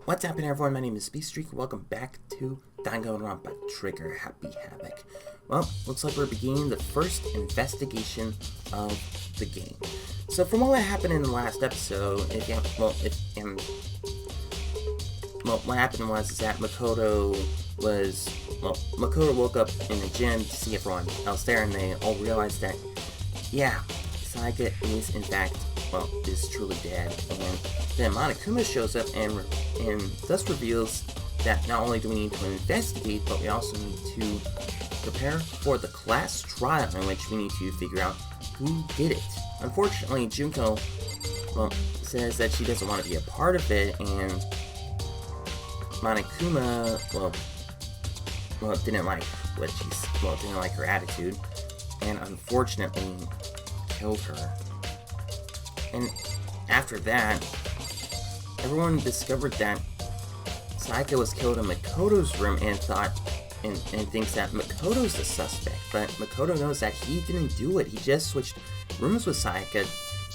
What's happening, everyone? My name is Speedstreak. Welcome back to Danganronpa Trigger Happy Havoc. Well, looks like we're beginning the first investigation of the game. So from what happened in the last episode, what happened was that Makoto woke up in the gym to see everyone else there, and they all realized that, yeah, Sayaka is in fact, is truly dead. And then Monokuma shows up and thus reveals that not only do we need to investigate, but we also need to prepare for the class trial in which we need to figure out who did it. Unfortunately, Junko, says that she doesn't want to be a part of it, and Monokuma, didn't like her attitude, and unfortunately killed her. And after that, everyone discovered that Sayaka was killed in Makoto's room and thinks that Makoto's the suspect, but Makoto knows that he didn't do it. He just switched rooms with Sayaka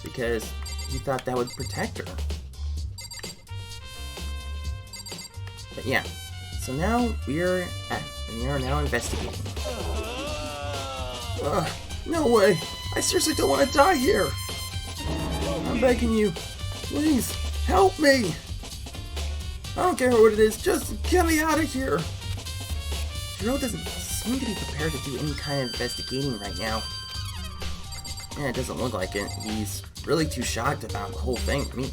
because he thought that would protect her. But yeah, so now we are now investigating. No way! I seriously don't want to die here! I'm begging you, please, help me! I don't care what it is, just get me out of here! Jiro doesn't seem to be prepared to do any kind of investigating right now. Yeah, it doesn't look like it. He's really too shocked about the whole thing. I mean,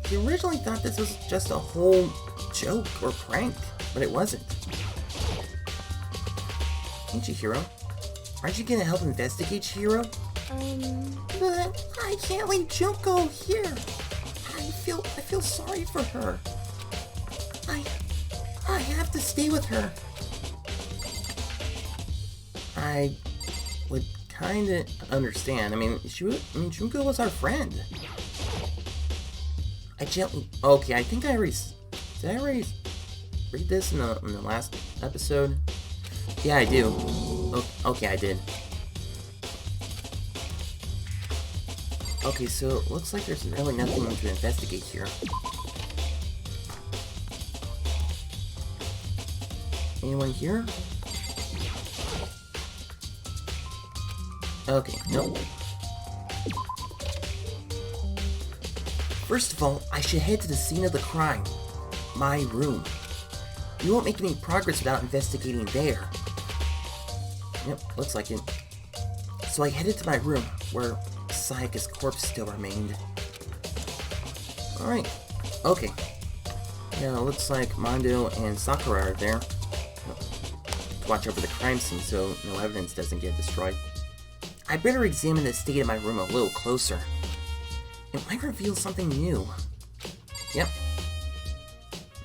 he originally thought this was just a whole joke or prank, but it wasn't. Ain't you, Hiro? Aren't you gonna help investigate, Hiro? But I can't leave Junko here. I feel sorry for her. I have to stay with her. I would kinda understand. I mean, Junko was our friend. Okay, I think did I already read this in the last episode? Yeah, I do. Okay, I did. Okay, so it looks like there's really nothing to investigate here. Anyone here? Okay, no. First of all, I should head to the scene of the crime. My room. We won't make any progress without investigating there. Yep, looks like it. So I headed to my room, where Sayaka's corpse still remained. Alright, okay. Yeah, it looks like Mondo and Sakura are there to watch over the crime scene so no evidence doesn't get destroyed. I better examine the state of my room a little closer. It might reveal something new. Yep.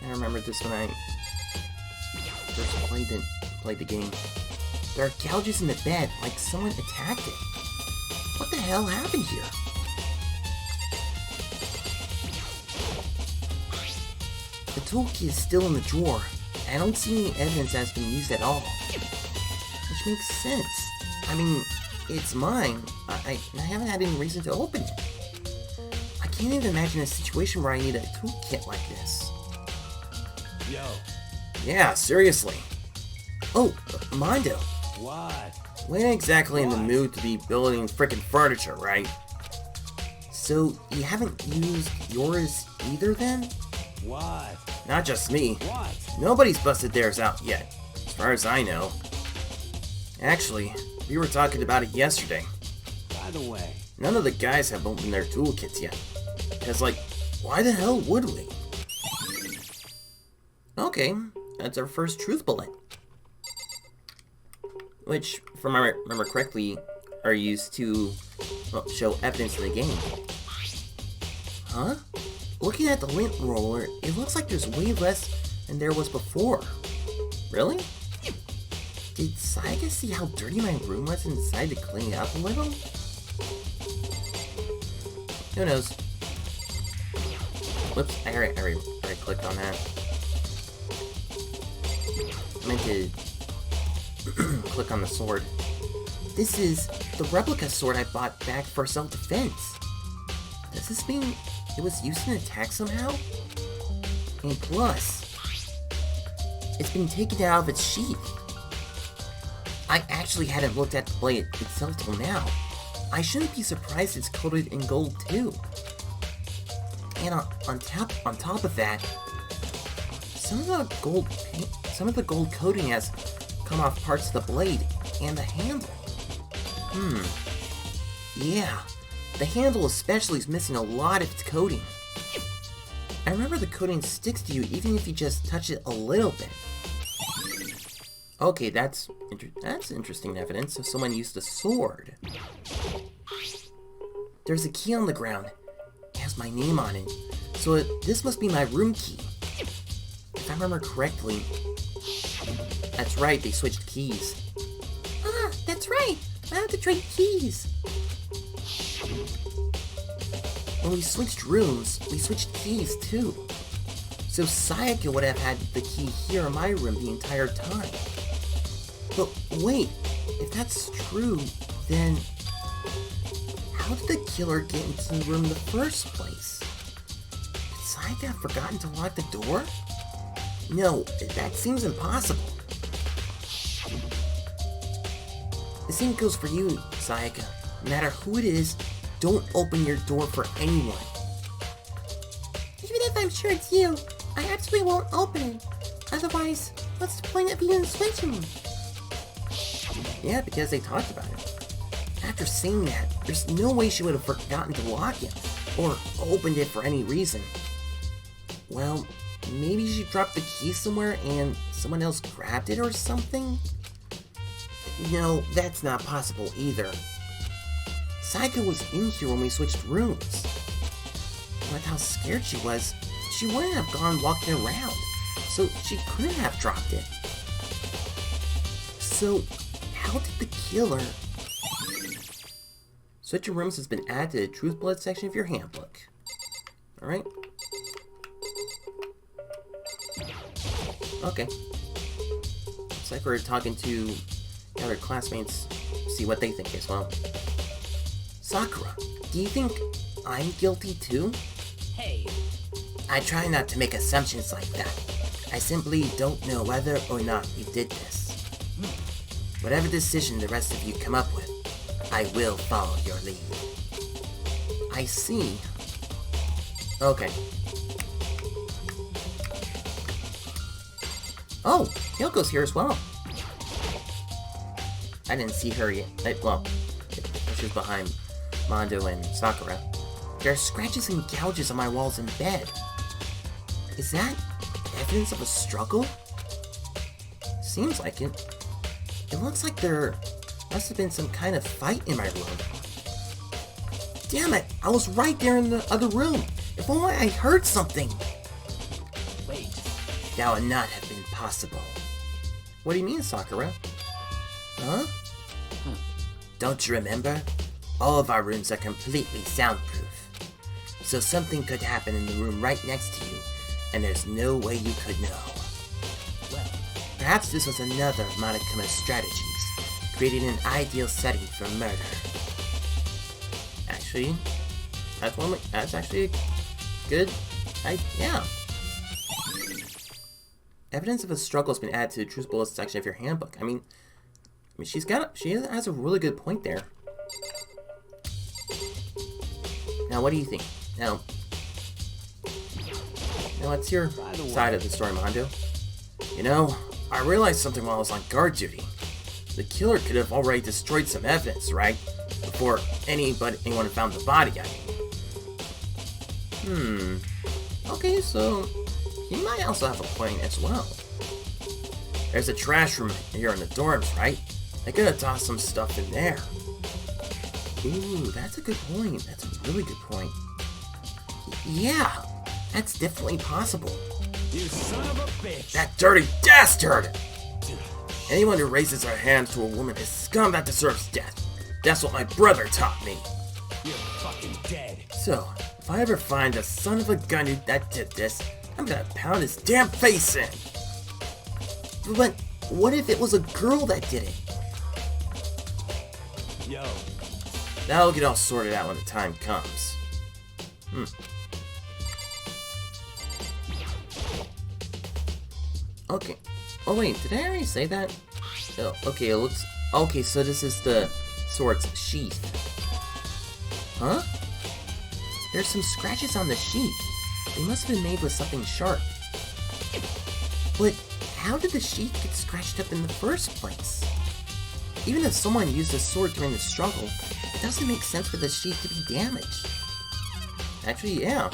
I remember this when I first played the game. There are gouges in the bed, like someone attacked it. What the hell happened here? The toolkit is still in the drawer. I don't see any evidence that has been used at all. Which makes sense. I mean, it's mine. I haven't had any reason to open it. I can't even imagine a situation where I need a toolkit like this. Yo. Yeah, seriously. Oh, Mondo. What? We ain't exactly in the mood to be building frickin' furniture, right? So, you haven't used yours either then? What? Not just me. What? Nobody's busted theirs out yet, as far as I know. Actually, we were talking about it yesterday. By the way, None of the guys have opened their toolkits yet. Cause why the hell would we? Okay, that's our first truth bullet. Which, if I remember correctly, are used to show evidence in the game. Huh? Looking at the lint roller, it looks like there's way less than there was before. Really? Did Sayaka see how dirty my room was and decide to clean it up a little? Who knows? Whoops, I already clicked on that. I meant to click on the sword. This is the replica sword I bought back for self-defense. Does this mean it was used in an attack somehow? And plus, it's been taken out of its sheath. I actually hadn't looked at the blade itself till now. I shouldn't be surprised it's coated in gold too. And on top of that, some of the gold coating has come off parts of the blade and the handle. Yeah, the handle especially is missing a lot of its coating. I remember the coating sticks to you even if you just touch it a little bit. Okay, that's interesting evidence. So someone used a sword. There's a key on the ground. It has my name on it. So this must be my room key. If I remember correctly. That's right, they switched keys. Ah, that's right. I have to trade keys. When we switched rooms, we switched keys too. So Sayaka would have had the key here in my room the entire time. But wait, if that's true, then how did the killer get into the room in the first place? Did Sayaka have forgotten to lock the door? No, that seems impossible. The same goes for you, Sayaka. No matter who it is, don't open your door for anyone. Even if I'm sure it's you, I absolutely won't open it. Otherwise, what's the point of even switching? Yeah, because they talked about it. After saying that, there's no way she would have forgotten to lock it, or opened it for any reason. Well, maybe she dropped the key somewhere and someone else grabbed it or something? No, that's not possible either. Sayaka was in here when we switched rooms. With how scared she was, she wouldn't have gone walking around, so she couldn't have dropped it. So, how did the killer... Switching rooms has been added to the Truth Blood section of your handbook. Alright. Okay. Looks like we're talking to the other classmates, see what they think as well. Sakura, do you think I'm guilty too? Hey. I try not to make assumptions like that. I simply don't know whether or not you did this. Whatever decision the rest of you come up with, I will follow your lead. I see. Okay. Oh, Kyoko's here as well. I didn't see her yet. Well, she was behind Mondo and Sakura. There are scratches and gouges on my walls in bed. Is that evidence of a struggle? Seems like it. It looks like there must have been some kind of fight in my room. Damn it! I was right there in the other room. If only I heard something. Wait. That would not have been possible. What do you mean, Sakura? Huh? Don't you remember? All of our rooms are completely soundproof. So something could happen in the room right next to you, and there's no way you could know. Well, perhaps this was another of Monokuma's strategies, creating an ideal setting for murder. Actually, that's actually a good, yeah. Evidence of a struggle has been added to the Truth Bullets section of your handbook. I mean, she has a really good point there. Now, what do you think? Now, what's your side of the story, Mondo? You know, I realized something while I was on guard duty. The killer could have already destroyed some evidence, right? Before anyone had found the body, I mean. Okay, so he might also have a point as well. There's a trash room here in the dorms, right? I could have tossed some stuff in there. Ooh, that's a good point. That's a really good point. Yeah, that's definitely possible. You son of a bitch! That dirty dastard! Anyone who raises their hand to a woman is scum that deserves death. That's what my brother taught me. You're fucking dead. So, if I ever find the son of a gun that did this, I'm gonna pound his damn face in. But what if it was a girl that did it? Yo. That'll get all sorted out when the time comes. Okay. Oh wait, did I already say that? Oh, okay, it looks... Okay, so this is the sword's sheath. Huh? There's some scratches on the sheath. They must have been made with something sharp. But how did the sheath get scratched up in the first place? Even if someone used a sword during the struggle, it doesn't make sense for the sheath to be damaged. Actually, yeah.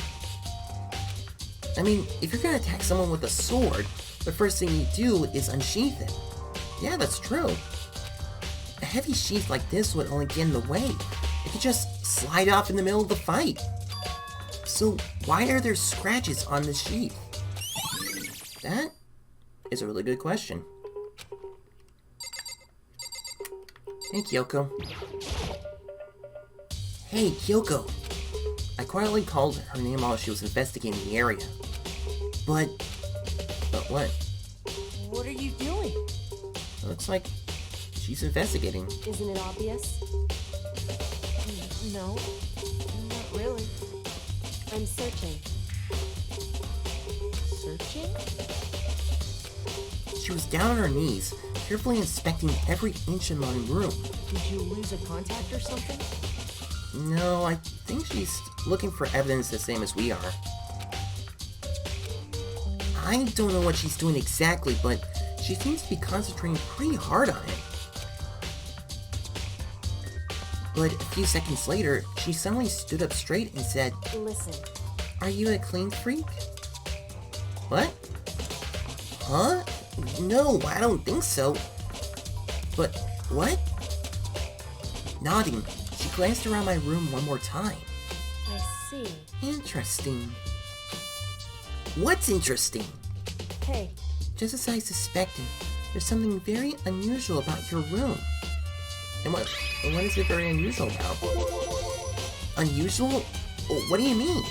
I mean, if you're gonna attack someone with a sword, the first thing you do is unsheath it. Yeah, that's true. A heavy sheath like this would only get in the way. It could just slide off in the middle of the fight. So why are there scratches on the sheath? That is a really good question. Hey, Kyoko. Hey, Kyoko. I quietly called her name while she was investigating the area. But what? What are you doing? It looks like she's investigating. Isn't it obvious? No, not really. I'm searching. Searching? She was down on her knees, carefully inspecting every inch in my room. Did you lose a contact or something? No, I think she's looking for evidence the same as we are. I don't know what she's doing exactly, but she seems to be concentrating pretty hard on it. But a few seconds later, she suddenly stood up straight and said, Listen. "Are you a clean freak?" What? Huh? No, I don't think so. But what? Nodding, she glanced around my room one more time. I see. Interesting. What's interesting? Hey, Just as I suspected, there's something very unusual about your room. And what is it very unusual about? Unusual? What do you mean?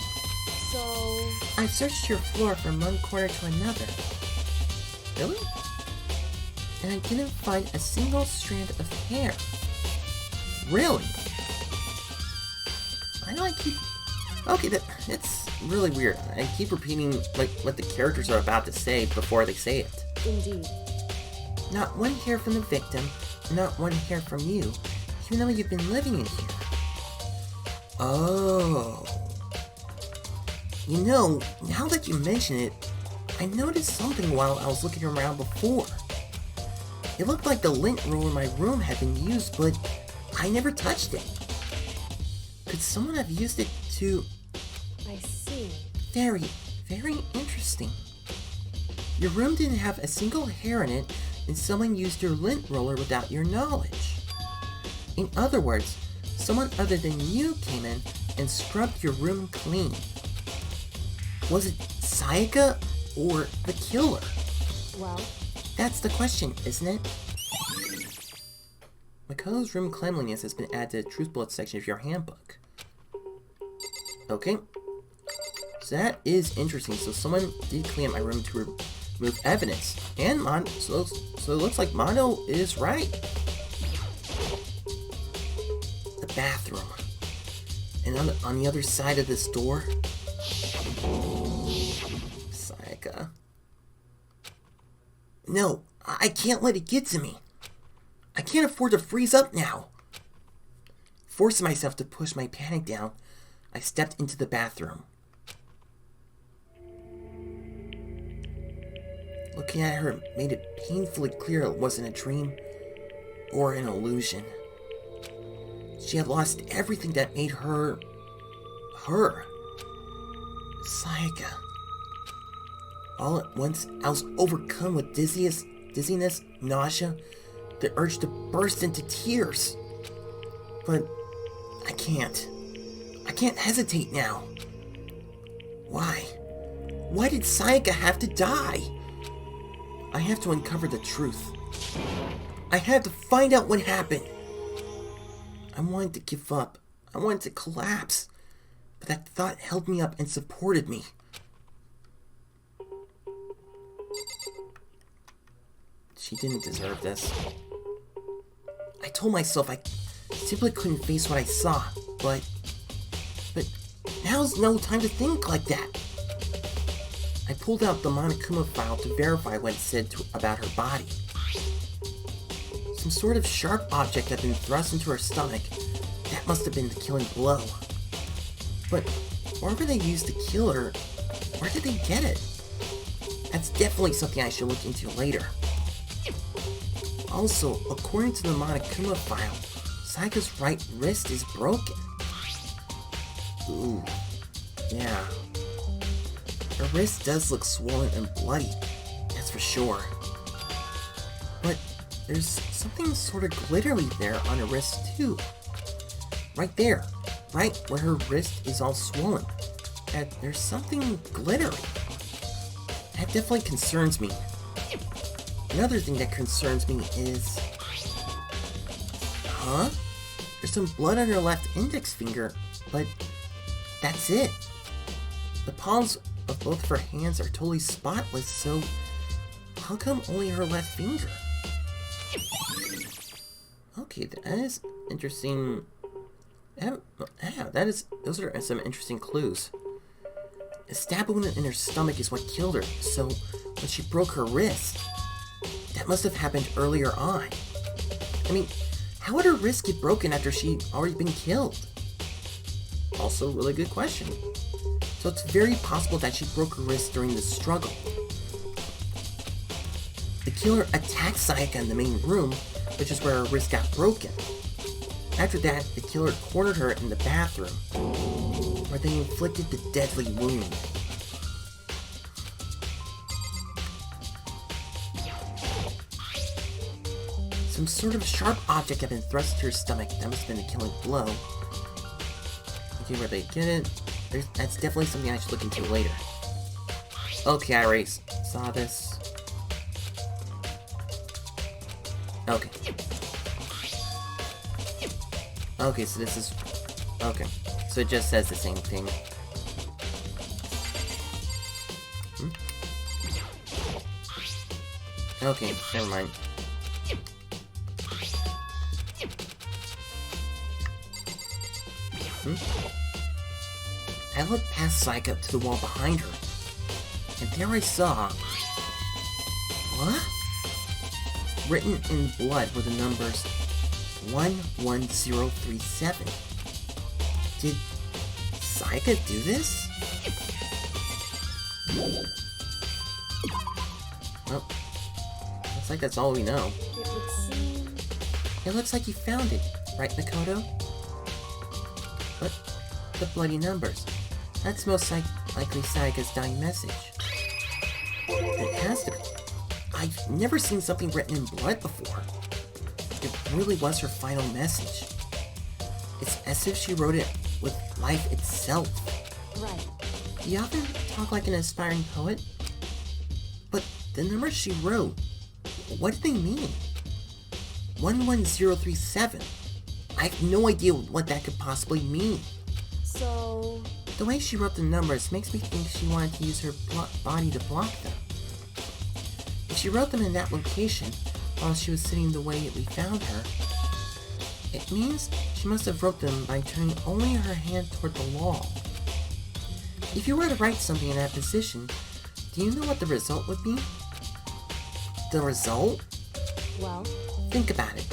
so... I've searched your floor from one corner to another. Really? And I didn't find a single strand of hair. Really? I know I keep... Okay, it's really weird. I keep repeating like what the characters are about to say before they say it. Indeed. Not one hair from the victim, not one hair from you, even though you've been living in here. Oh. You know, now that you mention it, I noticed something while I was looking around before. It looked like the lint roller in my room had been used, but I never touched it. Could someone have used it to... I see. Very, very interesting. Your room didn't have a single hair in it, and someone used your lint roller without your knowledge. In other words, someone other than you came in and scrubbed your room clean. Was it Sayaka or the killer? Well, That's the question, isn't it? Makoto's room cleanliness has been added to the truth bullet section of your handbook. Okay. So that is interesting. So someone did clean up my room to remove evidence. And so it looks like Mondo is right. The bathroom. And on the other side of this door... Sayaka. No, I can't let it get to me. I can't afford to freeze up now. Forcing myself to push my panic down, I stepped into the bathroom. Looking at her made it painfully clear it wasn't a dream or an illusion. She had lost everything that made her... her. Sayaka. All at once, I was overcome with dizziness, nausea, the urge to burst into tears. But I can't. I can't hesitate now. Why? Why did Sayaka have to die? I have to uncover the truth. I have to find out what happened. I wanted to give up. I wanted to collapse. But that thought held me up and supported me. She didn't deserve this. I told myself I simply couldn't face what I saw, but now's no time to think like that. I pulled out the Monokuma file to verify what it said about her body. Some sort of sharp object had been thrust into her stomach. That must have been the killing blow. But wherever they used to kill her, where did they get it? That's definitely something I should look into later. Also, according to the Monokuma file, Sayaka's right wrist is broken. Ooh, yeah. Her wrist does look swollen and bloody, that's for sure. But there's something sort of glittery there on her wrist too. Right there, right where her wrist is all swollen. And there's something glittery. That definitely concerns me. Another thing that concerns me is... Huh? There's some blood on her left index finger, but that's it. The palms of both of her hands are totally spotless, so how come only her left finger? Okay, that is interesting. Those are some interesting clues. A stab wound in her stomach is what killed her, so when she broke her wrist, that must have happened earlier on. I mean, how would her wrist get broken after she'd already been killed? Also, really good question. So it's very possible that she broke her wrist during the struggle. The killer attacked Sayaka in the main room, which is where her wrist got broken. After that, the killer cornered her in the bathroom, where they inflicted the deadly wound. Some sort of sharp object had been thrust into her stomach. That must have been the killing blow. Okay, where they get it? That's definitely something I should look into later. Okay, I already saw this. Okay. Okay, so this is... Okay. So it just says the same thing. Okay, never mind. I looked past Sayaka to the wall behind her, and there I saw... What? Written in blood were the numbers 11037. Did Sayaka do this? Well, looks like that's all we know. It would seem... It looks like you found it, right, Makoto? But the bloody numbers. That's most likely Sayaka's dying message. It has to be. I've never seen something written in blood before. It really was her final message. It's as if she wrote it with life itself. Right. You often talk like an aspiring poet, but the numbers she wrote, what do they mean? 11037. I have no idea what that could possibly mean. So... The way she wrote the numbers makes me think she wanted to use her body to block them. If she wrote them in that location, while she was sitting the way we found her, it means she must have wrote them by turning only her hand toward the wall. If you were to write something in that position, do you know what the result would be? The result? Well... Think about it.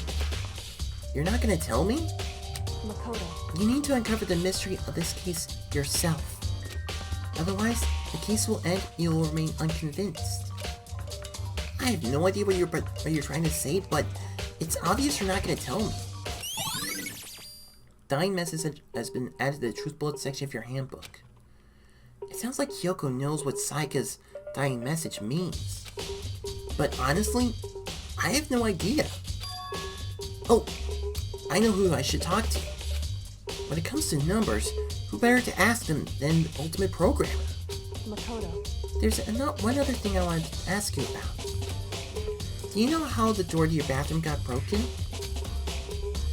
You're not gonna tell me? Makoto. You need to uncover the mystery of this case yourself. Otherwise, the case will end and you will remain unconvinced. I have no idea what you're trying to say, but it's obvious you're not going to tell me. Dying message has been added to the Truth Bullet section of your handbook. It sounds like Kyoko knows what Sayaka's dying message means. But honestly, I have no idea. Oh, I know who I should talk to. When it comes to numbers, who better to ask them than the ultimate programmer? Makoto. There's one other thing I wanted to ask you about. Do you know how the door to your bathroom got broken?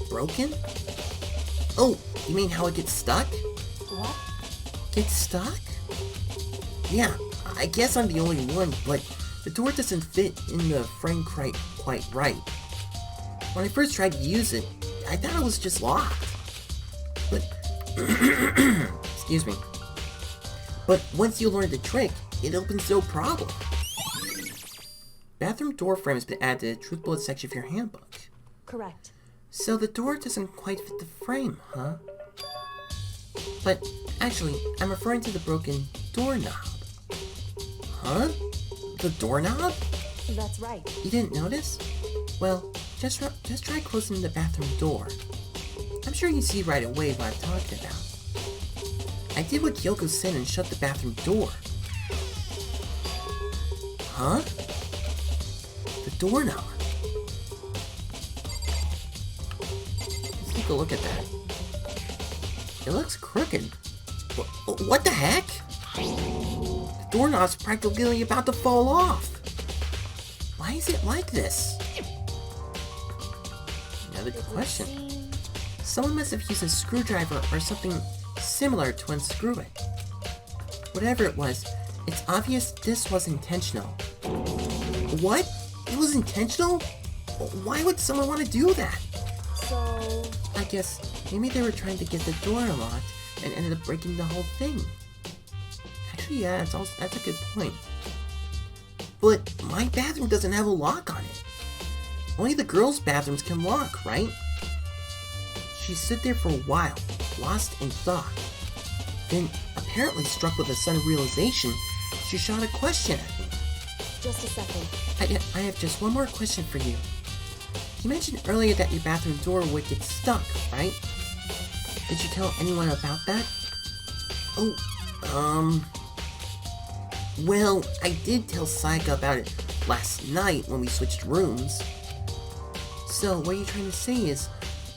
Broken? Oh, you mean how it gets stuck? What? Gets stuck? Yeah, I guess I'm the only one, but the door doesn't fit in the frame quite right. When I first tried to use it, I thought it was just locked. But, excuse me. But once you learn the trick, it opens no problem. Bathroom door frame has been added to the truth bullet section of your handbook. Correct. So the door doesn't quite fit the frame, huh? But actually, I'm referring to the broken doorknob. Huh? The doorknob? That's right. You didn't notice? Well, just try closing the bathroom door. I'm sure you see right away what I'm talking about. I did what Kyoko said and shut the bathroom door. Huh? The doorknob. Let's take a look at that. It looks crooked. What the heck? The doorknob's practically about to fall off. Why is it like this? Another question. Someone must have used a screwdriver or something similar to unscrew it. Whatever it was, it's obvious this was intentional. What? It was intentional? Why would someone want to do that? So... I guess maybe they were trying to get the door unlocked and ended up breaking the whole thing. Actually, yeah, that's a good point. But my bathroom doesn't have a lock on it. Only the girls' bathrooms can lock, right? She stood there for a while, lost in thought. Then, apparently struck with a sudden realization, she shot a question at me. Just a second. I have just one more question for you. You mentioned earlier that your bathroom door would get stuck, right? Did you tell anyone about that? Well, I did tell Sayaka about it last night when we switched rooms. So, what you're trying to say is,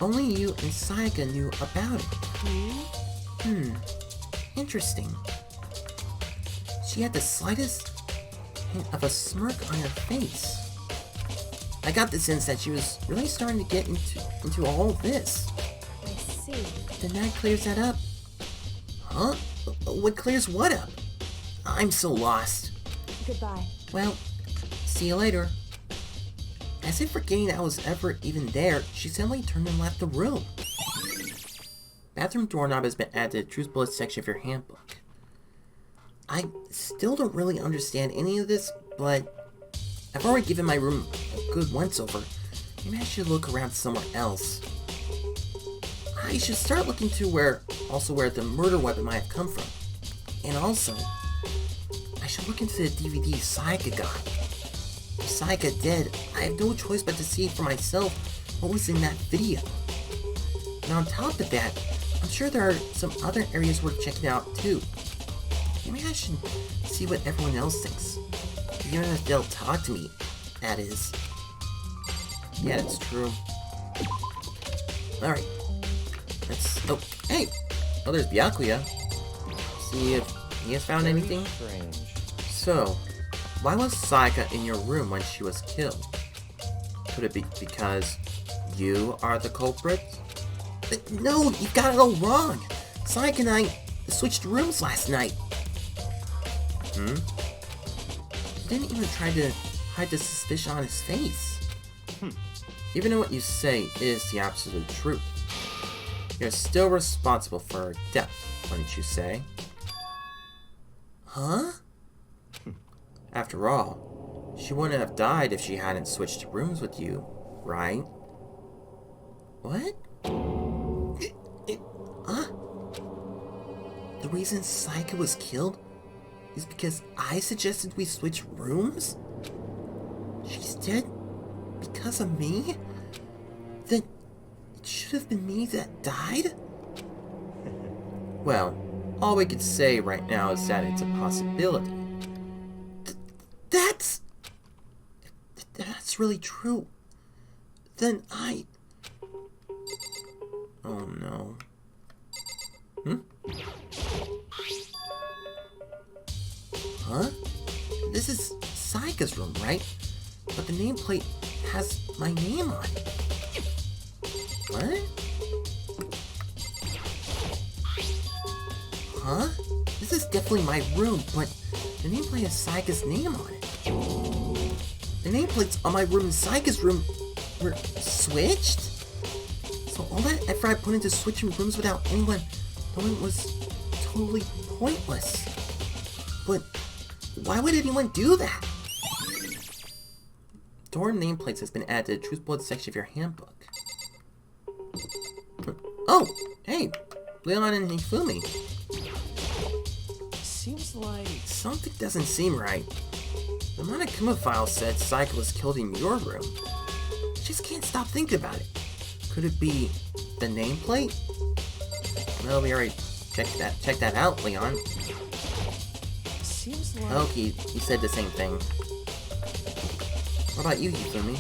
only you and Sayaka knew about it. Interesting. She had the slightest hint of a smirk on her face. I got the sense that she was really starting to get into all of this. I see. Then that clears that up. Huh? What clears what up? I'm so lost. Goodbye. Well, see you later. As if forgetting that I was ever even there, she suddenly turned and left the room. Bathroom doorknob has been added to the truth bullet section of your handbook. I still don't really understand any of this, but I've already given my room a good once-over. Maybe I should look around somewhere else. I should start looking to where the murder weapon might have come from. And also, I should look into the DVD Sayaka got. If Sayaka did, I have no choice but to see for myself what was in that video. And on top of that, I'm sure there are some other areas worth checking out too. Maybe I should see what everyone else thinks. Even if they'll talk to me, that is. Yeah, it's true. Alright. Let's... Oh, hey! Oh, there's Byakuya. See if he has found anything. Strange. So, why was Sayaka in your room when she was killed? Could it be because you are the culprit? No, you got it all wrong! Sayaka and I switched rooms last night. He didn't even try to hide the suspicion on his face. Even though what you say is the absolute truth, you're still responsible for her death, wouldn't you say? Huh? After all, she wouldn't have died if she hadn't switched rooms with you, right? What? The reason Sayaka was killed is because I suggested we switch rooms? She's dead because of me? Then it should have been me that died? Well, all we could say right now is that it's a possibility. That's really true. Then oh no. Huh? This is Sayaka's room, right? But the nameplate has my name on it. What? Huh? This is definitely my room, but the nameplate has Sayaka's name on it. The nameplates on my room and Sayaka's room were switched? So all that effort I put into switching rooms without anyone knowing was totally pointless. But Why would anyone do that? Door nameplates has been added to the Truth Blood section of your handbook. Oh, hey, Leon and Hifumi. Seems like... Something doesn't seem right. The Monokuma file said Sayaka was killed in your room. I just can't stop thinking about it. Could it be the nameplate? Well, we already checked that out, Leon. Seems like... Okay, he said the same thing. What about you, Hifumi?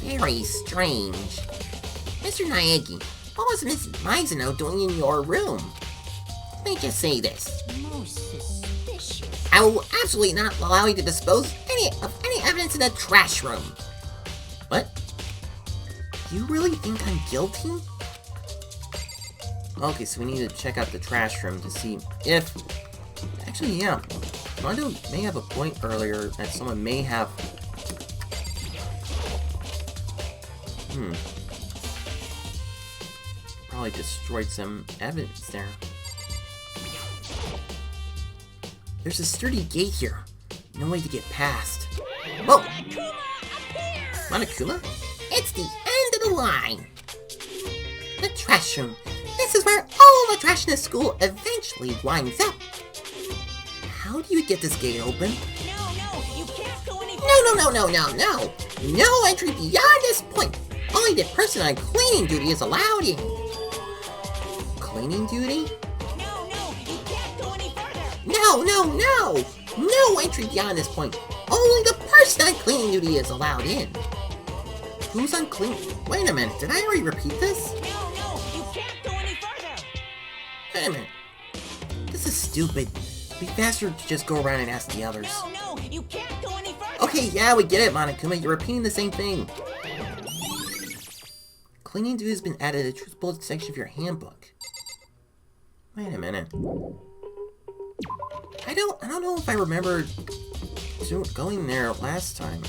Very strange. Mr. Naegi, what was Mrs. Mizuno doing in your room? Let me just say this. Most suspicious. I will absolutely not allow you to dispose of any evidence in the trash room. What? You really think I'm guilty? Okay, so we need to check out the trash room to see if... Actually, yeah. Mondo may have a point earlier that someone may have... Probably destroyed some evidence there. There's a sturdy gate here. No way to get past. Whoa! Monokuma? It's the end of the line! The trash room. This is where all the trash in the school eventually winds up. How do you get this gate open? No, you can't go any No! No entry beyond this point! Only the person on cleaning duty is allowed in! Cleaning duty? No, you can't go any further! No! No entry beyond this point! Only the person on cleaning duty is allowed in! Who's on cleaning? Wait a minute, did I already repeat this? No, you can't go any further! Wait a minute. This is stupid. It'd be faster to just go around and ask the others. No, you can't go any further! Okay, yeah, we get it, Monokuma. You're repeating the same thing. Cleaning duty has been added to the Truth Bullet section of your handbook. Wait a minute. I don't know if I remember going there last time.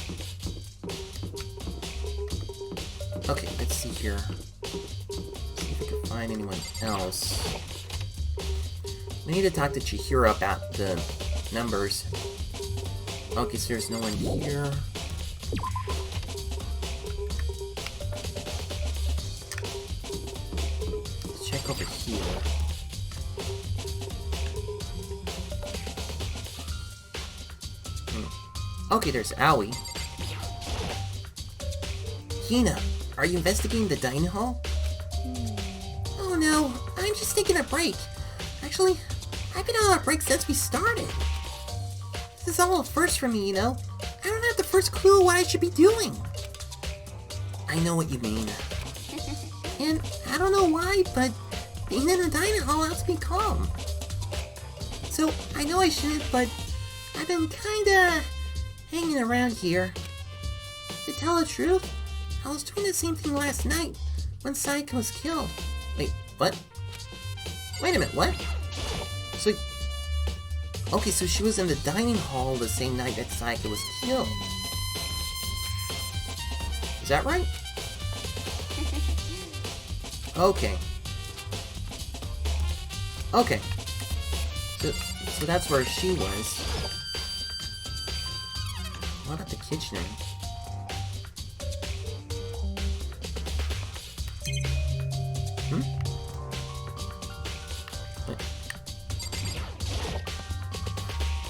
Okay, let's see here. See if I can find anyone else. We need to talk to Chihiro about the numbers. Okay, so there's no one here. Let's check over here. Okay, there's Aoi. Hina, are you investigating the dining hall? Oh no, I'm just taking a break. Actually, I've been on a break since we started. This is all a first for me, you know? I don't have the first clue what I should be doing. I know what you mean. And I don't know why, but being in the dining hall helps me calm. So, I know I shouldn't, but I've been kinda hanging around here. To tell the truth, I was doing the same thing last night when Sayaka was killed. Wait, what? Wait a minute, what? So, okay, so she was in the dining hall the same night that Sayaka was killed. Is that right? Okay. Okay. So that's where she was. What about the kitchen?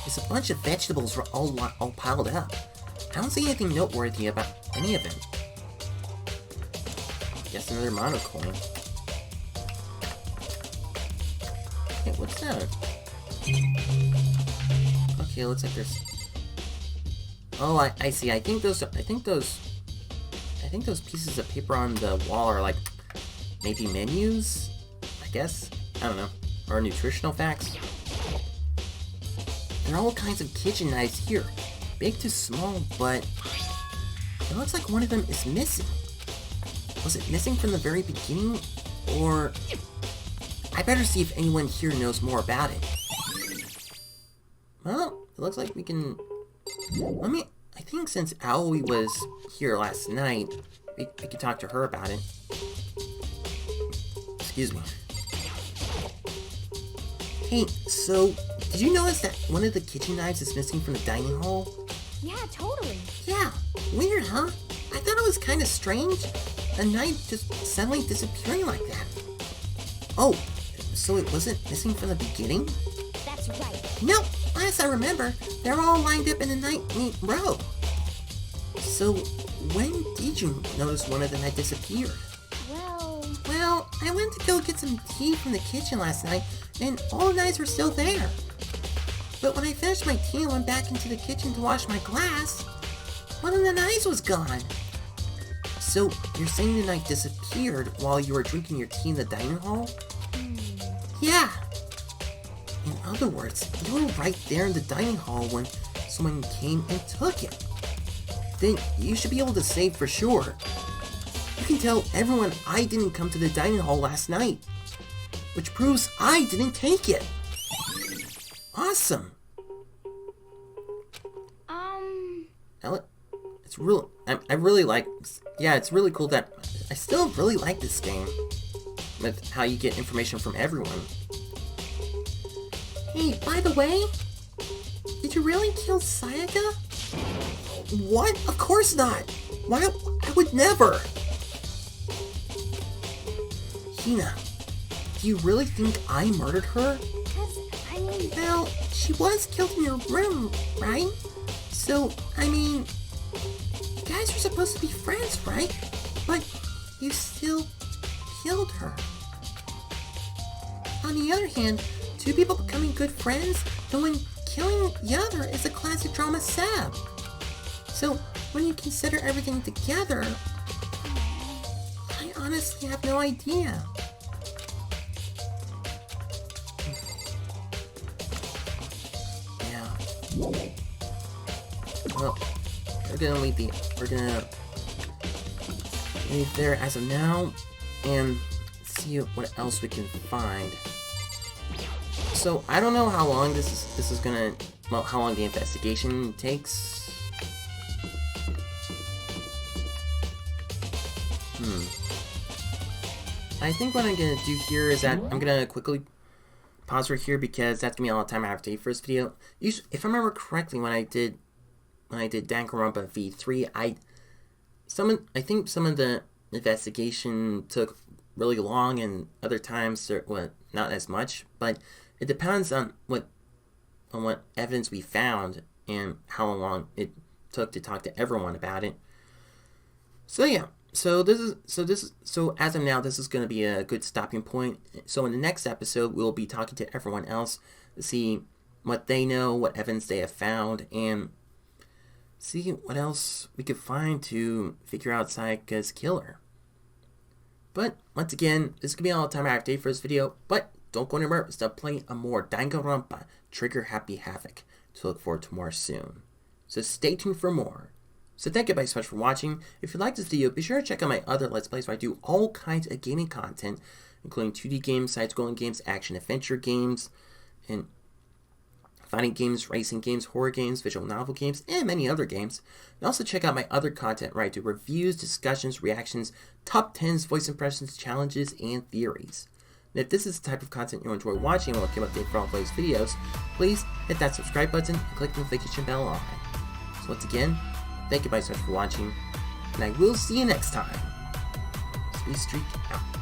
There's a bunch of vegetables all piled up. I don't see anything noteworthy about any of it. Guess another mono coin. Hey, what's that? Okay, looks like there's... Oh, I see. I think those pieces of paper on the wall are like maybe menus, I guess. I don't know. Or nutritional facts. There are all kinds of kitchen knives here, big to small, but it looks like one of them is missing. Was it missing from the very beginning, or... I better see if anyone here knows more about it. Well, it looks like we can... I think since Aoi was here last night, we could talk to her about it. Excuse me. Hey, so, did you notice that one of the kitchen knives is missing from the dining hall? Yeah, totally. Yeah, weird, huh? I thought it was kind of strange. A knife just suddenly disappearing like that. Oh, so it wasn't missing from the beginning? That's right. No, as I remember, they're all lined up in a neat row. So, when did you notice one of them had disappeared? Well, I went to go get some tea from the kitchen last night, and all the knives were still there. But when I finished my tea and went back into the kitchen to wash my glass, one of the knives was gone. So, you're saying the knife disappeared while you were drinking your tea in the dining hall? Yeah. In other words, you were right there in the dining hall when someone came and took it. Then you should be able to say for sure. You can tell everyone I didn't come to the dining hall last night, which proves I didn't take it. Awesome. It's real. I really like. Yeah, it's really cool that I still really like this game with how you get information from everyone. Hey, by the way, did you really kill Sayaka? What? Of course not. Why? I would never. Hina, do you really think I murdered her? Well, she was killed in your room, right? So, I mean, you guys are supposed to be friends, right? But you still killed her. On the other hand, two people becoming good friends, and when killing the other is a classic drama sab. So, when you consider everything together, I honestly have no idea. Yeah. Well, we're gonna leave there as of now, and see what else we can find. So I don't know how long this is gonna, well, how long the investigation takes. I think what I'm gonna do here is that I'm gonna quickly pause right here because that's gonna be all the time I have to take for this video. If I remember correctly, when I did Danganronpa V3, I think some of the investigation took really long, and other times not as much. But it depends on what evidence we found and how long it took to talk to everyone about it. So yeah. So as of now, this is going to be a good stopping point. So in the next episode, we'll be talking to everyone else to see what they know, what evidence they have found, and see what else we could find to figure out Sayaka's killer. But once again, this could be all the time I have today for this video. But don't go anywhere. Stop playing a more Danganronpa Trigger Happy Havoc to look forward to more soon. So stay tuned for more. So thank you guys so much for watching. If you like this video, be sure to check out my other Let's Plays where I do all kinds of gaming content, including 2D games, side-scrolling games, action-adventure games, and fighting games, racing games, horror games, visual novel games, and many other games. And also check out my other content where I do reviews, discussions, reactions, top 10s, voice impressions, challenges, and theories. And if this is the type of content you enjoy watching and will keep updated for all of those videos, please hit that subscribe button and click the notification bell on. So once again, thank you guys so much for watching, and I will see you next time. Speedstreak out.